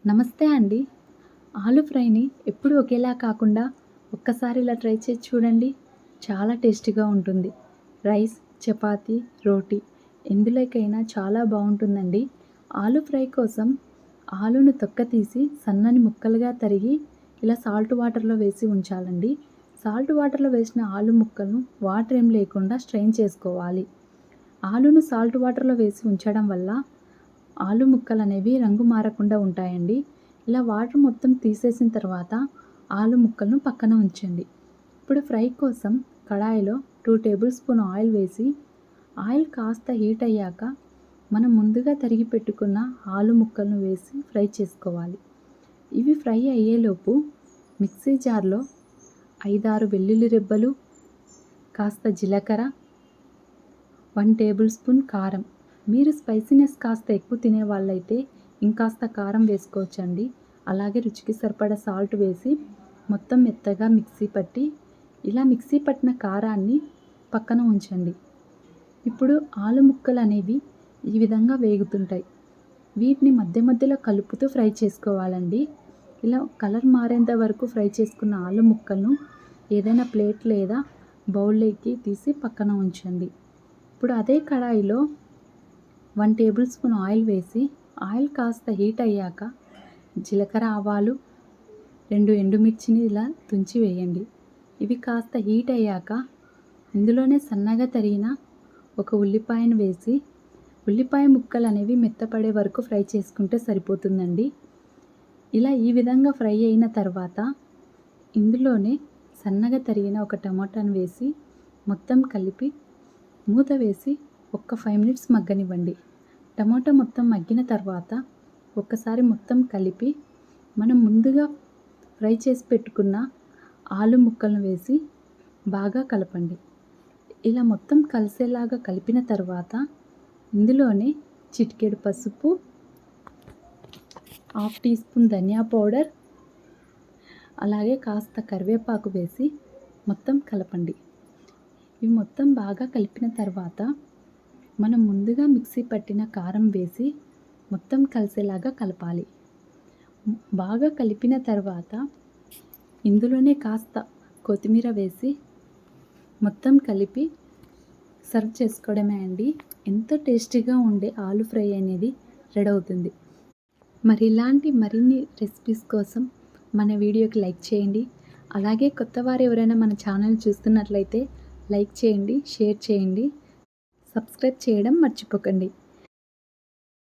నమస్తే అండి. ఆలు ఫ్రైని ఎప్పుడూ ఒకేలా కాకుండా ఒక్కసారి ఇలా ట్రై చేసి చూడండి. చాలా టేస్టీగా ఉంటుంది. రైస్, చపాతీ, రోటీ ఎందులోకైనా చాలా బావుంటుందండి. ఆలు ఫ్రై కోసం ఆలును తొక్క తీసి సన్నని ముక్కలుగా తరిగి ఇలా సాల్ట్ వాటర్‌లో వేసి ఉంచాలండి. సాల్ట్ వాటర్‌లో వేసిన ఆలు ముక్కలను వాటర్ ఏం లేకుండా స్ట్రెయిన్ చేసుకోవాలి. ఆలును సాల్ట్ వాటర్‌లో వేసి ఉంచడం వల్ల ఆలు ముక్కలనేవి రంగు మారకుండా ఉంటాయండి. ఇలా వాటర్ మొత్తం తీసేసిన తర్వాత ఆలు ముక్కలను పక్కన ఉంచండి. ఇప్పుడు ఫ్రై కోసం కడాయిలో 2 టేబుల్ స్పూన్ ఆయిల్ వేసి ఆయిల్ కాస్త హీట్ అయ్యాక మనం ముందుగా తరిగి పెట్టుకున్న ఆలు ముక్కలను వేసి ఫ్రై చేసుకోవాలి. ఇవి ఫ్రై అయ్యేలోపు మిక్సీ జార్లో 5, 6 వెల్లుల్లి రెబ్బలు, కాస్త జీలకర్ర, 1 టేబుల్ స్పూన్ కారం. మీరు స్పైసీనెస్ కాస్త ఎక్కువ తినే వాళ్ళైతే ఇంకాస్త కారం వేసుకోవచ్చండి. అలాగే రుచికి సరిపడా సాల్ట్ వేసి మొత్తం మెత్తగా మిక్సీ పట్టి ఇలా మిక్సీ పట్టిన కారాన్ని పక్కన ఉంచండి. ఇప్పుడు ఆలు ముక్కలు అనేవి ఈ విధంగా వేగుతుంటాయి. వీటిని మధ్య మధ్యలో కలుపుతూ ఫ్రై చేసుకోవాలండి. ఇలా కలర్ మారేంత వరకు ఫ్రై చేసుకున్న ఆలు ముక్కలను ఏదైనా ప్లేట్ లేదా బౌల్లోకి తీసి పక్కన ఉంచండి. ఇప్పుడు అదే కడాయిలో 1 టేబుల్ స్పూన్ ఆయిల్ వేసి ఆయిల్ కాస్త హీట్ అయ్యాక జీలకర్ర, ఆవాలు, 2 ఎండుమిర్చిని ఇలా తుంచి వేయండి. ఇవి కాస్త హీట్ అయ్యాక ఇందులోనే సన్నగా తరిగిన ఒక ఉల్లిపాయను వేసి ఉల్లిపాయ ముక్కలు అనేవి మెత్తపడే వరకు ఫ్రై చేసుకుంటే సరిపోతుందండి. ఇలా ఈ విధంగా ఫ్రై అయిన తర్వాత ఇందులోనే సన్నగా తరిగిన ఒక టమాటాను వేసి మొత్తం కలిపి మూత వేసి ఒక్క 5 మినిట్స్ మగ్గనివ్వండి. టమాటా మొత్తం మగ్గిన తర్వాత ఒక్కసారి మొత్తం కలిపి మనం ముందుగా ఫ్రై చేసి పెట్టుకున్న ఆలు ముక్కలను వేసి బాగా కలపండి. ఇలా మొత్తం కలిసేలాగా కలిపిన తర్వాత ఇందులోనే చిటికెడు పసుపు, 1/2 టీ స్పూన్ ధనియా పౌడర్, అలాగే కాస్త కరివేపాకు వేసి మొత్తం కలపండి. ఇవి మొత్తం బాగా కలిపిన తర్వాత మనం ముందుగా మిక్సీ పట్టిన కారం వేసి మొత్తం కలిసేలాగా కలపాలి. బాగా కలిపిన తర్వాత ఇందులోనే కాస్త కొత్తిమీర వేసి మొత్తం కలిపి సర్వ్ చేసుకోవడమే అండి. ఎంతో టేస్టీగా ఉండే ఆలు ఫ్రై అనేది రెడీ అవుతుంది. మరి ఇలాంటి మరిన్ని రెసిపీస్ కోసం మన వీడియోకి లైక్ చేయండి. అలాగే కొత్త వారు ఎవరైనా మన ఛానల్ చూస్తున్నట్లయితే లైక్ చేయండి, షేర్ చేయండి, సబ్స్క్రైబ్ చేయడం మర్చిపోకండి.